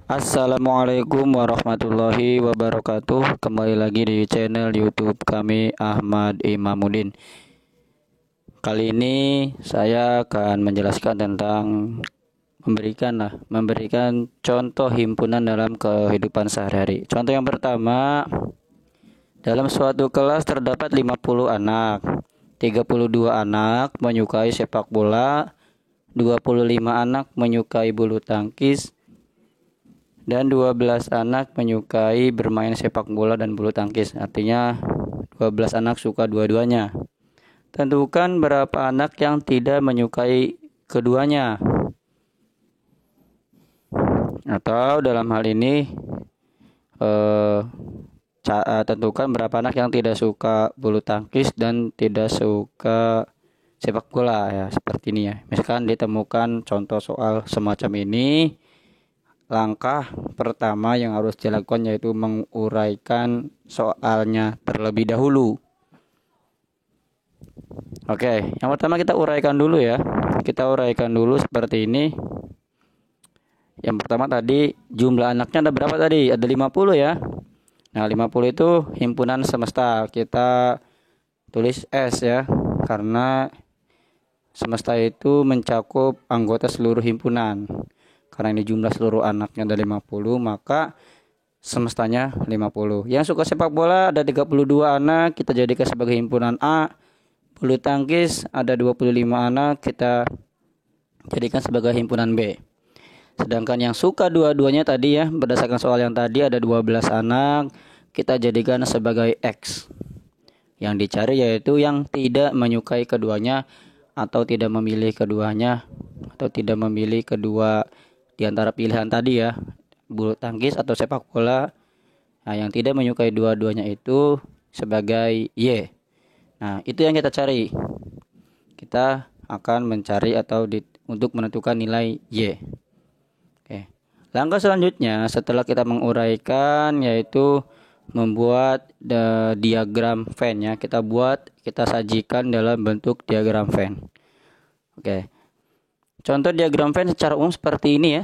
Assalamualaikum warahmatullahi wabarakatuh. Kembali lagi di channel YouTube kami, Ahmad Imamuddin. Kali ini saya akan menjelaskan tentang memberikan contoh himpunan dalam kehidupan sehari-hari. Contoh yang pertama, dalam suatu kelas terdapat 50 anak. 32 anak menyukai sepak bola, 25 anak menyukai bulu tangkis, dan 12 anak menyukai bermain sepak bola dan bulu tangkis. Artinya 12 anak suka dua-duanya. Tentukan berapa anak yang tidak menyukai keduanya. Atau dalam hal ini tentukan berapa anak yang tidak suka bulu tangkis dan tidak suka sepak bola, ya seperti ini ya. Misalkan ditemukan contoh soal semacam ini, langkah pertama yang harus dilakukan yaitu menguraikan soalnya terlebih dahulu. Oke, yang pertama kita uraikan dulu ya. Kita uraikan dulu seperti ini. Yang pertama tadi jumlah anaknya ada berapa tadi? Ada 50 ya. Nah, 50 itu himpunan semesta. Kita tulis S ya, karena semesta itu mencakup anggota seluruh himpunan. Karena ini jumlah seluruh anaknya ada 50, maka semestanya 50. Yang suka sepak bola ada 32 anak, kita jadikan sebagai himpunan A. Bulu tangkis ada 25 anak, kita jadikan sebagai himpunan B. Sedangkan yang suka dua-duanya tadi ya, berdasarkan soal yang tadi ada 12 anak, kita jadikan sebagai X. Yang dicari yaitu yang tidak menyukai keduanya atau tidak memilih keduanya atau tidak memilih kedua di antara pilihan tadi ya, bulu tangkis atau sepak bola. Nah, yang tidak menyukai dua-duanya itu sebagai Y. Nah, itu yang kita cari. Kita akan mencari atau untuk menentukan nilai Y. Oke. Langkah selanjutnya setelah kita menguraikan yaitu membuat diagram Venn ya. Kita sajikan dalam bentuk diagram Venn. Oke. Contoh diagram Venn secara umum seperti ini ya.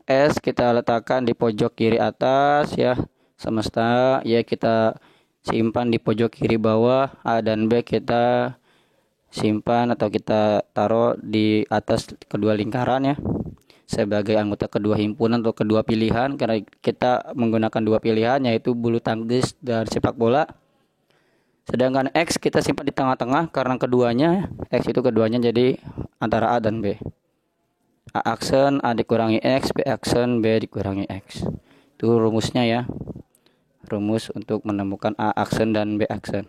S kita letakkan di pojok kiri atas ya, semesta ya kita simpan di pojok kiri bawah. A dan B kita simpan atau kita taruh di atas kedua lingkaran ya, sebagai anggota kedua himpunan atau kedua pilihan, karena kita menggunakan dua pilihan yaitu bulu tangkis dan sepak bola. Sedangkan X kita simpan di tengah-tengah karena keduanya, X itu keduanya jadi antara A dan B. A aksen A dikurangi X, B aksen B dikurangi X. Itu rumusnya ya. Rumus untuk menemukan A aksen dan B aksen.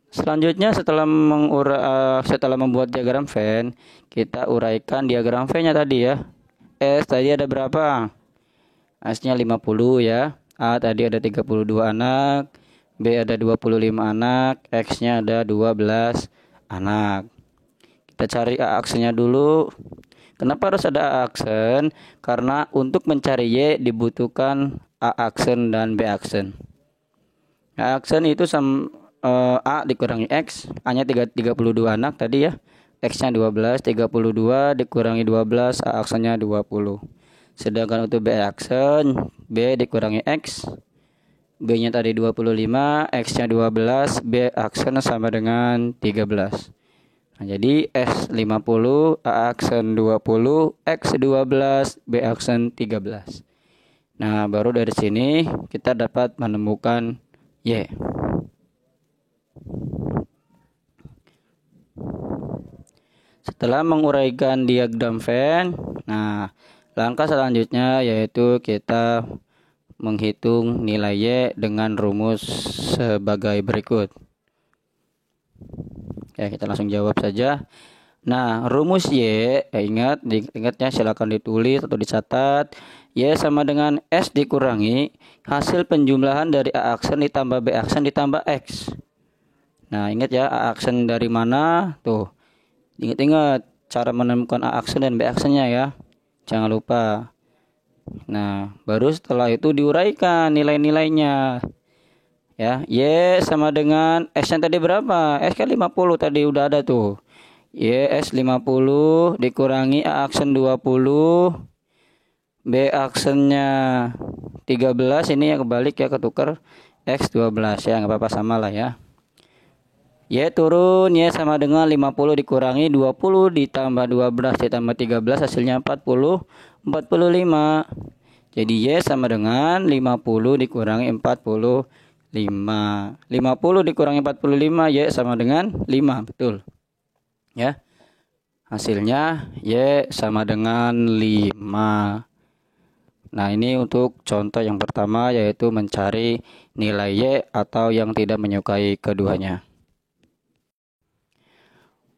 Selanjutnya setelah membuat diagram Venn, kita uraikan diagram Venn-nya tadi ya. S tadi ada berapa? S-nya 50 ya. A tadi ada 32 anak, B ada 25 anak, X-nya ada 12 anak. Kita cari A aksennya dulu. Kenapa harus ada A aksen? Karena untuk mencari Y dibutuhkan A aksen dan B aksen. A aksen itu A dikurangi X, A-nya 32 anak tadi ya. X-nya 12, 32 dikurangi 12, A aksennya 20. Sedangkan untuk B aksen, B dikurangi X, B-nya tadi 25, X-nya 12, B aksen sama dengan 13. Nah, jadi S 50, A aksen 20, X 12, B aksen 13. Nah, baru dari sini kita dapat menemukan Y. Setelah menguraikan diagram Venn, nah langkah selanjutnya yaitu kita menghitung nilai Y dengan rumus sebagai berikut. Ya, kita langsung jawab saja. Nah, rumus Y, ingatnya silakan ditulis atau dicatat. Y sama dengan S dikurangi hasil penjumlahan dari A aksen ditambah B aksen ditambah X. Nah, ingat ya, A aksen dari mana? Tuh. Ingat cara menemukan A aksen dan B aksennya ya. Jangan lupa. Nah, baru setelah itu diuraikan nilai-nilainya. Ya, Y sama dengan S yang tadi berapa? S kan 50 tadi udah ada tuh. YS 50 dikurangi A aksen 20, B aksennya 13, ini ya kebalik ya, ketukar, X 12 ya, nggak apa-apa, sama lah ya. Y turun, Y sama dengan 50 dikurangi 20 ditambah 12 ditambah 13 hasilnya 45. Jadi Y sama dengan 50 dikurangi 45. 50 dikurangi 45, Y sama dengan 5, betul. Ya. Hasilnya Y sama dengan 5. Nah, ini untuk contoh yang pertama, yaitu mencari nilai Y atau yang tidak menyukai keduanya.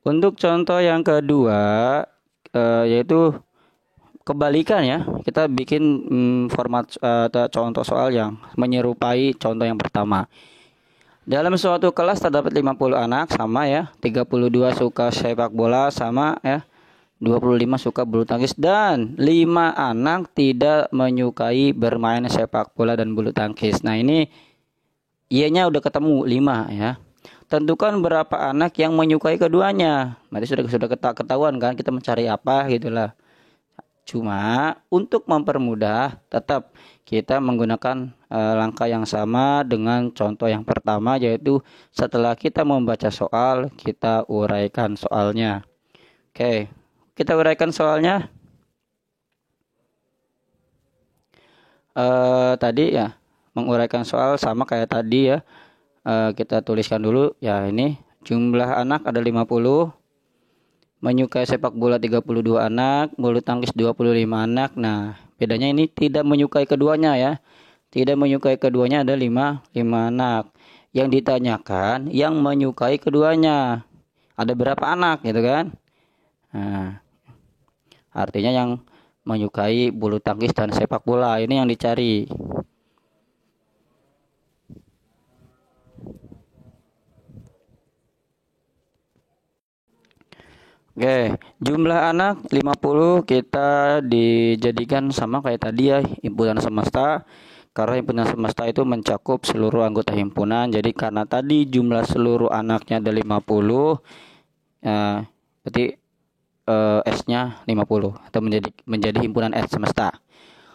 Untuk contoh yang kedua, yaitu kebalikan ya. Kita bikin format contoh soal yang menyerupai contoh yang pertama. Dalam suatu kelas terdapat 50 anak, sama ya. 32 suka sepak bola, sama ya. 25 suka bulu tangkis, dan 5 anak tidak menyukai bermain sepak bola dan bulu tangkis. Nah, ini Y-nya udah ketemu 5 ya. Tentukan berapa anak yang menyukai keduanya. Berarti sudah ketahuan kan kita mencari apa gitulah. Cuma untuk mempermudah, tetap kita menggunakan langkah yang sama dengan contoh yang pertama, yaitu setelah kita membaca soal, kita uraikan soalnya. Oke, kita uraikan soalnya. Tadi ya, menguraikan soal sama kayak tadi ya. Kita tuliskan dulu ya, ini jumlah anak ada 50, menyukai sepak bola 32 anak, bulu tangkis 25 anak. Nah, bedanya ini tidak menyukai keduanya ya. Tidak menyukai keduanya ada 5 anak. Yang ditanyakan yang menyukai keduanya. Ada berapa anak gitu kan? Nah, artinya yang menyukai bulu tangkis dan sepak bola, ini yang dicari. Oke, jumlah anak 50 kita dijadikan sama kayak tadi ya, himpunan semesta. Karena himpunan semesta itu mencakup seluruh anggota himpunan. Jadi karena tadi jumlah seluruh anaknya ada 50, ya, berarti S-nya 50 atau menjadi himpunan S semesta.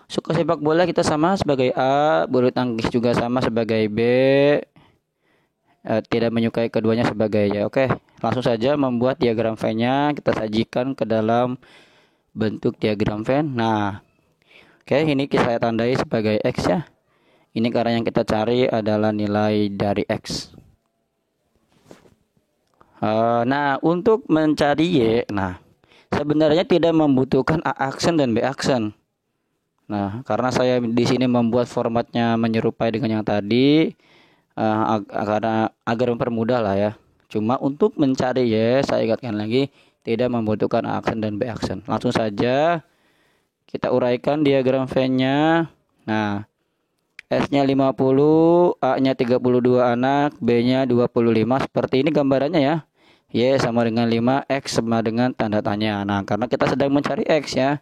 Suka sepak bola kita sama sebagai A, bulu tangkis juga sama sebagai B. Tidak menyukai keduanya sebagai Y. Oke, langsung saja membuat diagram Venn-nya, kita sajikan ke dalam bentuk diagram Venn. Nah, oke, ini saya tandai sebagai X ya. Ini karena yang kita cari adalah nilai dari X. Nah, untuk mencari Y, nah sebenarnya tidak membutuhkan A aksen dan B aksen. Nah, karena saya di sini membuat formatnya menyerupai dengan yang tadi, karena agar mempermudah lah ya. Cuma untuk mencari Y, saya ingatkan lagi, tidak membutuhkan A aksen dan B aksen. Langsung saja kita uraikan diagram Venn-nya. Nah, S-nya 50, A-nya 32 anak, B-nya 25. Seperti ini gambarannya ya. Y sama dengan 5, X sama dengan tanda tanya. Nah, karena kita sedang mencari X ya.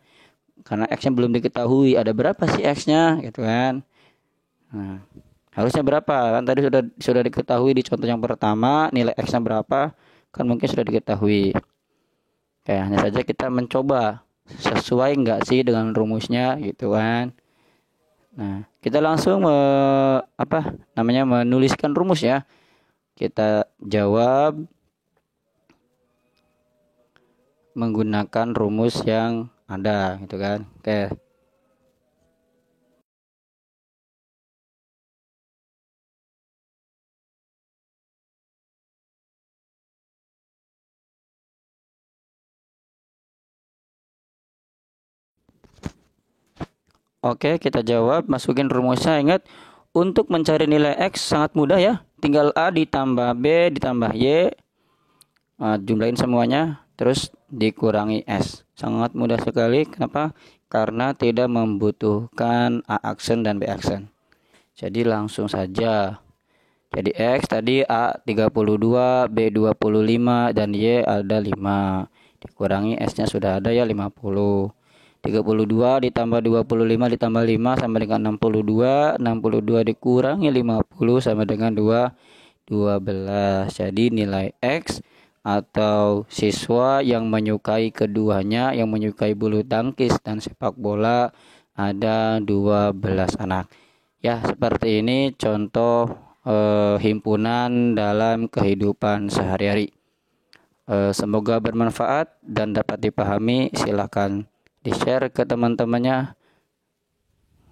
Karena X-nya belum diketahui, ada berapa sih X-nya gitu kan. Nah, harusnya berapa? Kan tadi sudah diketahui di contoh yang pertama, nilai X-nya berapa? Kan mungkin sudah diketahui. Oke, hanya saja kita mencoba sesuai enggak sih dengan rumusnya gitu kan. Nah, kita langsung menuliskan rumus ya. Kita jawab menggunakan rumus yang ada gitu kan. Oke. Oke, kita jawab, masukin rumusnya. Ingat, untuk mencari nilai X sangat mudah ya. Tinggal A ditambah B ditambah Y. Jumlahin semuanya, terus dikurangi S. Sangat mudah sekali. Kenapa? Karena tidak membutuhkan A aksen dan B aksen. Jadi langsung saja. Jadi X tadi A 32, B 25, dan Y ada 5. Dikurangi S-nya sudah ada ya 50. 32 ditambah 25 ditambah 5 sama dengan 62. 62 dikurangi 50 sama dengan 12. Jadi nilai X atau siswa yang menyukai keduanya, yang menyukai bulu tangkis dan sepak bola ada 12 anak. Ya, seperti ini contoh himpunan dalam kehidupan sehari-hari. Semoga bermanfaat dan dapat dipahami. Silakan di-share ke teman-temannya.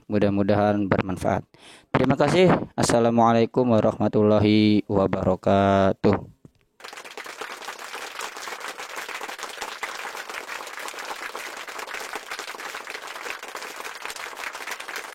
Mudah-mudahan bermanfaat. Terima kasih. Assalamualaikum warahmatullahi wabarakatuh.